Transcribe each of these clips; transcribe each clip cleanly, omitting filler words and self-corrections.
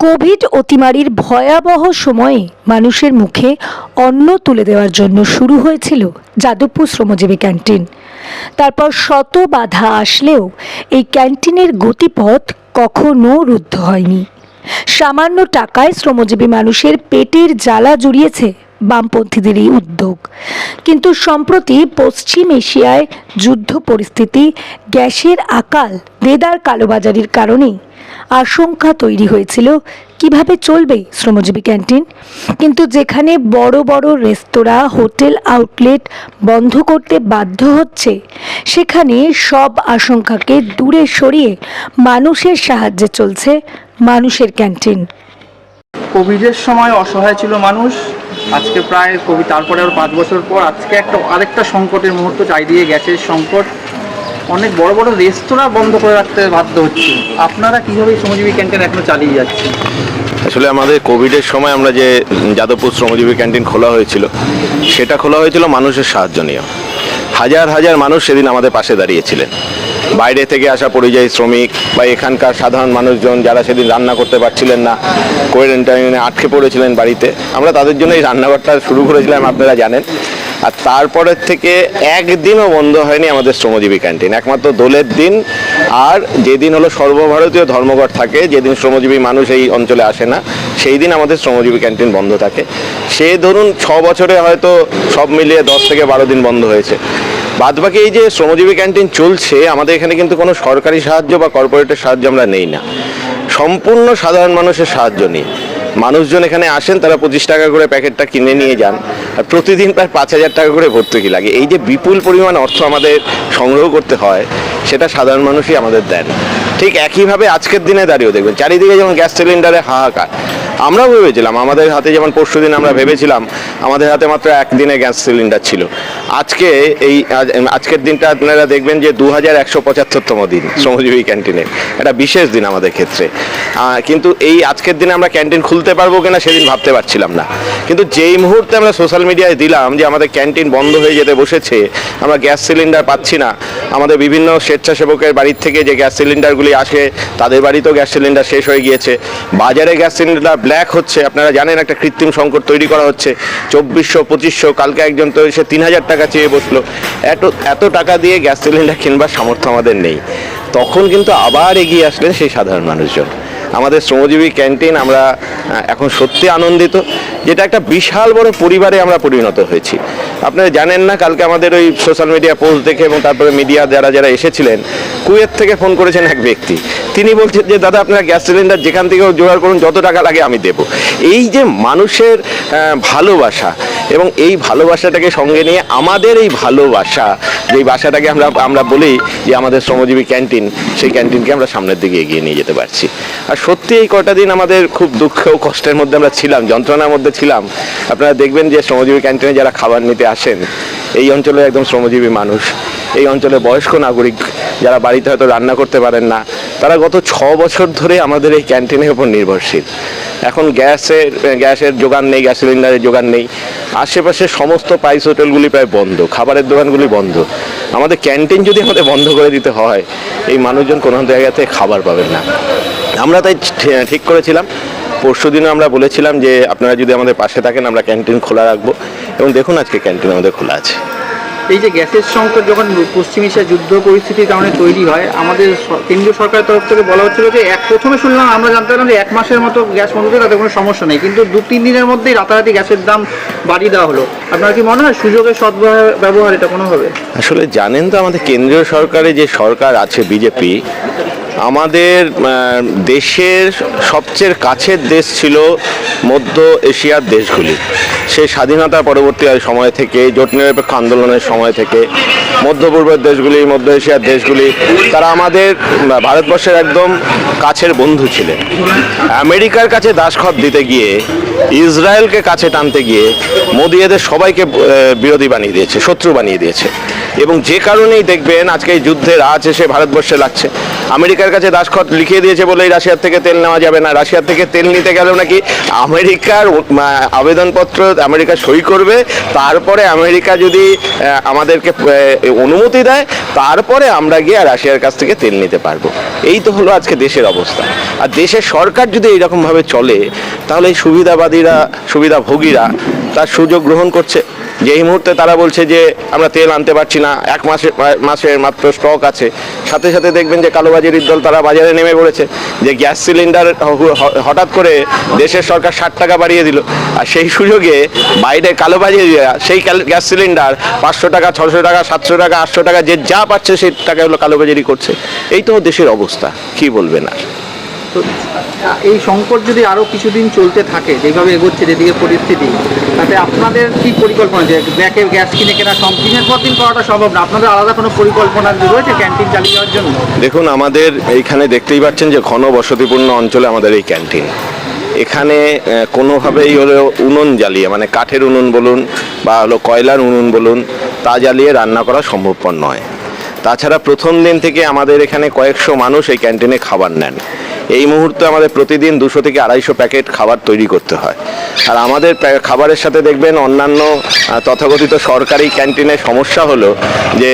Covid অতিমারির ভয়াবহ সময়ে মানুষের মুখে অন্ন তুলে দেওয়ার জন্য শুরু হয়েছিল যাদবপুর শ্রমজীবী ক্যান্টিন। তারপর শত বাধা আসলেও এই ক্যান্টিনের গতিপথ কখনো রুদ্ধ হয়নি। সামান্য টাকায় শ্রমজীবী মানুষের পেটের জ্বালা জুড়িয়েছে বামপন্থীদের এই উদ্যোগ। কিন্তু সম্প্রতি পশ্চিম এশিয়ায় যুদ্ধ পরিস্থিতি, গ্যাসের আকাল, দেদার কালোবাজারির কারণেই আশঙ্কা তৈরি হয়েছিল কিভাবে চলবে শ্রমজীবী ক্যান্টিন। কিন্তু যেখানে বড় বড় রেস্তোরাঁ, হোটেল, আউটলেট বন্ধ করতে বাধ্য হচ্ছে, সেখানে সব আশঙ্কাকে দূরে সরিয়ে মানুষের সাহায্যে চলছে মানুষের ক্যান্টিন। কোভিডের সময় অসহায় ছিল মানুষ। আজকে প্রায় কোভিড তারপরে আরও 5 বছর পর আজকে আরেকটা সংকটের মুহূর্ত, চারিদিকে গ্যাসের সংকট। অনেক বড় বড় রেস্তোরাঁ বন্ধ করে রাখতে বাধ্য হচ্ছে। আপনারা কীভাবে শ্রমজীবী ক্যান্টিন এখনো চালিয়ে যাচ্ছেন? আসলে আমাদের কোভিডের সময় আমরা যে যাদবপুর শ্রমজীবী ক্যান্টিন খোলা হয়েছিল, সেটা খোলা হয়েছিল মানুষের সাহায্য নিয়ে। হাজার হাজার মানুষ সেদিন আমাদের পাশে দাঁড়িয়েছিলেন। বাইরে থেকে আসা পরিযায়ী শ্রমিক বা এখানকার সাধারণ মানুষজন যারা সেদিন রান্না করতে পারছিলেন না, কোয়ারেন্টাইনে আটকে পড়েছিলেন বাড়িতে, আমরা তাদের জন্য এই রান্নাঘরটা শুরু করেছিলাম, আপনারা জানেন। আর তারপরের থেকে একদিনও বন্ধ হয়নি আমাদের শ্রমজীবী ক্যান্টিন, একমাত্র দোলের দিন আর যেদিন হলো সর্বভারতীয় ধর্মঘট থাকে, যেদিন শ্রমজীবী মানুষ এই অঞ্চলে আসে না, সেই দিন আমাদের শ্রমজীবী ক্যান্টিন বন্ধ থাকে। সে ধরুন 6 বছরে হয়তো সব মিলিয়ে 10 থেকে 12 দিন বন্ধ হয়েছে। বাদবাকি এই যে শ্রমজীবী ক্যান্টিন চলছে, আমাদের এখানে কিন্তু কোনো সরকারি সাহায্য বা কর্পোরেটের সাহায্য আমরা নেই না, সম্পূর্ণ সাধারণ মানুষের সাহায্য নিই। মানুষজন এখানে আসেন, তারা 25 টাকা করে প্যাকেটটা কিনে নিয়ে যান, আর প্রতিদিন প্রায় 5,000 টাকা করে ভর্তুকি লাগে। এই যে বিপুল পরিমাণ অর্থ আমাদের সংগ্রহ করতে হয়, সেটা সাধারণ মানুষই আমাদের দেন। ঠিক একইভাবে আজকের দিনে দাঁড়িয়েও দেখবেন চারিদিকে যেমন গ্যাস সিলিন্ডারে হাহাকার। আমরাও ভেবেছিলাম, আমাদের হাতে যেমন পরশুদিন আমরা ভেবেছিলাম আমাদের হাতে মাত্র একদিনে গ্যাস সিলিন্ডার ছিল। আজকের দিনটা আপনারা দেখবেন যে 2175তম দিন শ্রমজীবী ক্যান্টিনের, একটা বিশেষ দিন আমাদের ক্ষেত্রে। কিন্তু এই আজকের দিনে আমরা ক্যান্টিন খুলতে পারবো কিনা সেদিন ভাবতে পারছিলাম না। কিন্তু যেই মুহূর্তে আমরা সোশ্যাল মিডিয়ায় দিলাম যে আমাদের ক্যান্টিন বন্ধ হয়ে যেতে বসেছে, আমরা গ্যাস সিলিন্ডার পাচ্ছি না, আমাদের বিভিন্ন স্বেচ্ছাসেবকের বাড়ির থেকে যে গ্যাস সিলিন্ডারগুলি আসে তাদের বাড়িতেও গ্যাস সিলিন্ডার শেষ হয়ে গিয়েছে, বাজারে গ্যাস সিলিন্ডার ব্ল্যাক হচ্ছে, আপনারা জানেন একটা কৃত্রিম সংকট তৈরি করা হচ্ছে। 2400-2500, কালকে একজন তো এসে 3000 টাকা চেয়ে বসলো। এত টাকা দিয়ে গ্যাস সিলিন্ডার কিনবার সামর্থ্য আমাদের নেই। তখন কিন্তু আবার এগিয়ে আসলেন সেই সাধারণ মানুষজন। আমাদের শ্রমজীবী ক্যান্টিন, আমরা এখন সত্যি আনন্দিত, যেটা একটা বিশাল বড় পরিবারে আমরা পরিণত হয়েছি। আপনারা জানেন না, কালকে আমাদের ওই সোশ্যাল মিডিয়া পোস্ট দেখে এবং তারপরে মিডিয়া যারা এসেছিলেন, কুয়েত থেকে ফোন করেছেন এক ব্যক্তি। তিনি বলছেন যে দাদা, আপনারা গ্যাস সিলিন্ডার যেখান থেকে জোগাড় করুন, যত টাকা লাগে আমি দেবো। এই যে মানুষের ভালোবাসা, এবং এই ভালোবাসাটাকে সঙ্গে নিয়ে আমাদের এই ভালোবাসা, যেই বাসাটাকে আমরা বলি যে আমাদের শ্রমজীবী ক্যান্টিন, সেই ক্যান্টিনকে আমরা সামনের দিকে এগিয়ে নিয়ে যেতে পারছি। আর সত্যি এই কটা দিন আমাদের খুব দুঃখ ও কষ্টের মধ্যে আমরা ছিলাম, যন্ত্রণার মধ্যে ছিলাম। আপনারা দেখবেন যে শ্রমজীবী ক্যান্টিনে যারা খাবার নিতে আসেন, এই অঞ্চলের একদম শ্রমজীবী মানুষ, এই অঞ্চলের বয়স্ক নাগরিক যারা বাড়িতে হয়তো রান্না করতে পারেন না, তারা গত 6 বছর ধরে আমাদের এই ক্যান্টিনের উপর নির্ভরশীল। এখন গ্যাসের যোগান নেই, গ্যাস সিলিন্ডারের যোগান নেই, আশেপাশে সমস্ত প্রাইস হোটেলগুলি প্রায় বন্ধ, খাবারের দোকানগুলি বন্ধ। আমাদের ক্যান্টিন যদি আমাদের বন্ধ করে দিতে হয়, এই মানুষজন কোনো জায়গাতে খাবার পাবেন না। আমরা তাই ঠিক করেছিলাম, পরশুদিনও আমরা বলেছিলাম যে আপনারা যদি আমাদের পাশে থাকেন, আমরা ক্যান্টিন খোলা রাখবো। এবং দেখুন আজকে ক্যান্টিন আমাদের খোলা আছে। এই যে গ্যাসের সংকট যখন পশ্চিম এশিয়া যুদ্ধ পরিস্থিতির কারণে তৈরি হয়, আমাদের কেন্দ্রীয় সরকারের তরফ থেকে বলা হচ্ছিল যে প্রথমে শুনলাম, আমরা জানতে পারলাম যে 1 মাসের মতো গ্যাস বন্ধ করে তাতে কোনো সমস্যা নেই, কিন্তু 2-3 দিনের মধ্যেই রাতারাতি গ্যাসের দাম বাড়িয়ে দেওয়া হলো। আপনার কি মনে হয় সুযোগের সদ্ব্যবহার এটা কোনো হবে? আসলে জানেন তো, আমাদের কেন্দ্রীয় সরকারে যে সরকার আছে বিজেপি, আমাদের দেশের সবচেয়ে কাছের দেশ ছিল মধ্য এশিয়ার দেশগুলি। সেই স্বাধীনতা পরবর্তী সময় থেকে, জোট নিরপেক্ষ আন্দোলনের সময় থেকে মধ্য পূর্বের দেশগুলি, মধ্য এশিয়ার দেশগুলি, তারা আমাদের ভারতবর্ষের একদম কাছের বন্ধু ছিলেন। আমেরিকার কাছে দাসখত দিতে গিয়ে, ইসরায়েলকে কাছে টানতে গিয়ে মোদি এদের সবাইকে বিরোধী বানিয়ে দিয়েছে, শত্রু বানিয়ে দিয়েছে। এবং যে কারণেই দেখবেন আজকে এই যুদ্ধের আঁচ এসে ভারতবর্ষে লাগছে। আমেরিকার কাছে দাসখত লিখিয়ে দিয়েছে বলেই রাশিয়ার থেকে তেল নেওয়া যাবে না, রাশিয়ার থেকে তেল নিতে গেলেও নাকি আমেরিকার আবেদনপত্র আমেরিকা সই করবে, তারপরে আমেরিকা যদি আমাদেরকে অনুমতি দেয় তারপরে আমরা গিয়ে রাশিয়ার কাছ থেকে তেল নিতে পারবো। এই তো হলো আজকে দেশের অবস্থা। আর দেশের সরকার যদি এইরকমভাবে চলে তাহলে এই সুবিধাবাদীরা, সুবিধাভোগীরা তার সুযোগ গ্রহণ করছে। যে এই মুহূর্তে তারা বলছে যে আমরা তেল আনতে পারছি না, 1 মাসের মাত্র স্টক আছে, সাথে সাথে দেখবেন যে কালোবাজারির দল তারা বাজারে নেমে পড়েছে, যে গ্যাস সিলিন্ডার হঠাৎ করে দেশের সরকার 60 টাকা বাড়িয়ে দিল, আর সেই সুযোগে বাইরে কালোবাজারিরা সেই গ্যাস সিলিন্ডার 500 টাকা, 600 টাকা, 700 টাকা, 800 টাকা, যে যা পাচ্ছে সেই টাকাগুলো কালোবাজারি করছে। এই তো দেশের অবস্থা, কি বলবেন আর। তো এই সংকট যদি আরো কিছুদিন চলতে থাকে, যেভাবে এগোচ্ছে যেদিকে পরিস্থিতি, তাতে আপনাদের কি পরিকল্পনা? যে ব্যাকের গ্যাস কিনে কেনা দিনের পর দিন করাটা সম্ভব না, আপনাদের আলাদা কোনো পরিকল্পনা রয়েছে ক্যান্টিন চালিয়ে যাওয়ার জন্য? দেখুন, আমাদের এইখানে দেখতেই পাচ্ছেন যে ঘন বসতিপূর্ণ অঞ্চলে আমাদের এই ক্যান্টিন। এখানে কোনোভাবেই হলো উনুন জ্বালিয়ে, মানে কাঠের উনুন বলুন বা হলো কয়লার উনুন বলুন, তা জ্বালিয়ে রান্না করা সম্ভবপর নয়। তাছাড়া প্রথম দিন থেকে আমাদের এখানে কয়েকশো মানুষ এই ক্যান্টিনে খাবার নেন। এই মুহূর্তে আমাদের প্রতিদিন 200 থেকে 250 প্যাকেট খাবার তৈরি করতে হয়। আর আমাদের খাবারের সাথে দেখবেন অন্যান্য তথাকথিত সরকারি ক্যান্টিনের সমস্যা হলো যে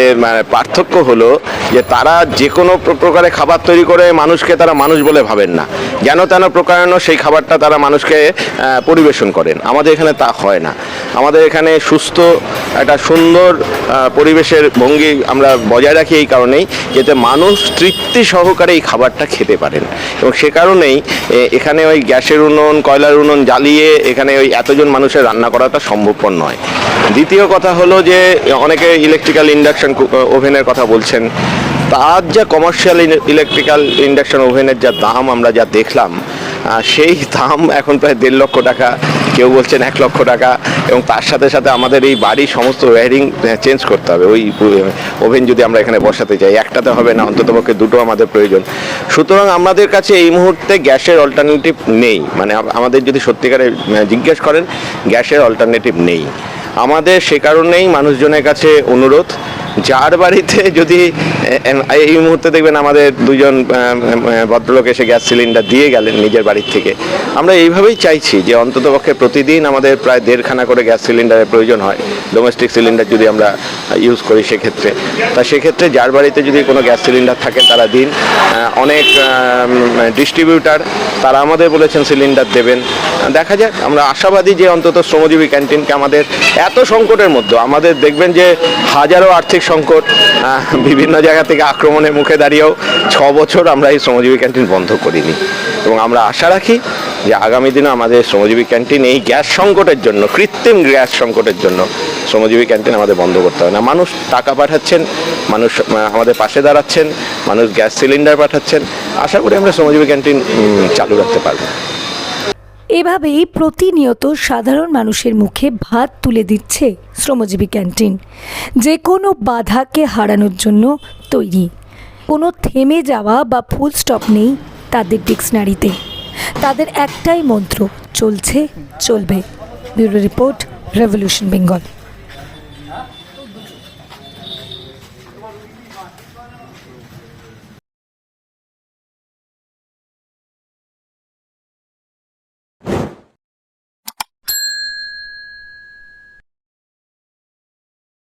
পার্থক্য হলো যে তারা যে কোনো প্রকারে খাবার তৈরি করে মানুষকে তারা মানুষ বলে ভাবেন না, যেন তেন প্রকারানো সেই খাবারটা তারা মানুষকে পরিবেশন করেন। আমাদের এখানে তা হয় না। আমাদের এখানে সুস্থ একটা সুন্দর পরিবেশের ভঙ্গি আমরা বজায় রাখি এই কারণেই, যাতে মানুষ তৃপ্তি সহকারে এই খাবারটা খেতে পারেন। এবং সে কারণেই এখানে ওই গ্যাসের উনুন, কয়লার উনুন জ্বালিয়ে এখানে ওই এতজন মানুষের রান্না করাটা সম্ভবপর নয়। দ্বিতীয় কথা হলো যে অনেকে ইলেকট্রিক্যাল ইন্ডাকশন ওভেনের কথা বলছেন, তার যা কমার্শিয়াল ইলেকট্রিক্যাল ইন্ডাকশন ওভেনের যা দাম আমরা যা দেখলাম, সেই দাম এখন প্রায় 1.5 লক্ষ টাকা, কেউ বলছেন 1 লক্ষ টাকা। এবং তার সাথে সাথে আমাদের এই বাড়ির সমস্ত ওয়্যারিং চেঞ্জ করতে হবে। ওই ওভেন যদি আমরা এখানে বসাতে চাই, একটাতে হবে না, অন্ততপক্ষে 2টো আমাদের প্রয়োজন। সুতরাং আমাদের কাছে এই মুহূর্তে গ্যাসের অল্টারনেটিভ নেই। মানে আমাদের যদি সত্যিকারে জিজ্ঞেস করেন, গ্যাসের অল্টারনেটিভ নেই আমাদের। সে কারণেই মানুষজনের কাছে অনুরোধ, যার বাড়িতে যদি এই মুহূর্তে দেখবেন আমাদের 2জন ভদ্রলোক এসে গ্যাস সিলিন্ডার দিয়ে গেলেন নিজের বাড়ির থেকে। আমরা এইভাবেই চাইছি যে অন্ততপক্ষে প্রতিদিন আমাদের প্রায় 1.5 খানা করে গ্যাস সিলিন্ডারের প্রয়োজন হয়, ডোমেস্টিক সিলিন্ডার যদি আমরা ইউজ করি সেক্ষেত্রে। তা সেক্ষেত্রে যার বাড়িতে যদি কোনো গ্যাস সিলিন্ডার থাকে তারা দিন। অনেক ডিস্ট্রিবিউটার তারা আমাদের বলেছেন সিলিন্ডার দেবেন। দেখা যাক, আমরা আশাবাদী যে অন্তত শ্রমজীবী ক্যান্টিনকে আমাদের এত সংকটের মধ্যে, আমাদের দেখবেন যে হাজারো আর্থিক সংকট, বিভিন্ন জায়গা থেকে আক্রমণের মুখে দাঁড়িয়েও 6 বছর আমরা এই শ্রমজীবী ক্যান্টিন বন্ধ করিনি। এবং আমরা আশা রাখি যে আগামী দিনে আমাদের শ্রমজীবী ক্যান্টিন এই গ্যাস সংকটের জন্য, কৃত্রিম গ্যাস সংকটের জন্য শ্রমজীবী ক্যান্টিন আমাদের বন্ধ করতে হবে না। মানুষ টাকা পাঠাচ্ছেন, মানুষ আমাদের পাশে দাঁড়াচ্ছেন, মানুষ গ্যাস সিলিন্ডার পাঠাচ্ছেন। আশা করি আমরা শ্রমজীবী ক্যান্টিন চালু রাখতে পারবো। এভাবেই প্রতিনিয়ত সাধারণ মানুষের মুখে ভাত তুলে দিচ্ছে শ্রমজীবী ক্যান্টিন। যে কোনো বাধাকে হারানোর জন্য তৈরি। কোনো থেমে যাওয়া বা ফুল স্টপ নেই তাদের ডিকশনারিতে। তাদের একটাই মন্ত্র, চলছে, চলবে। Bureau report, revolution Bengal.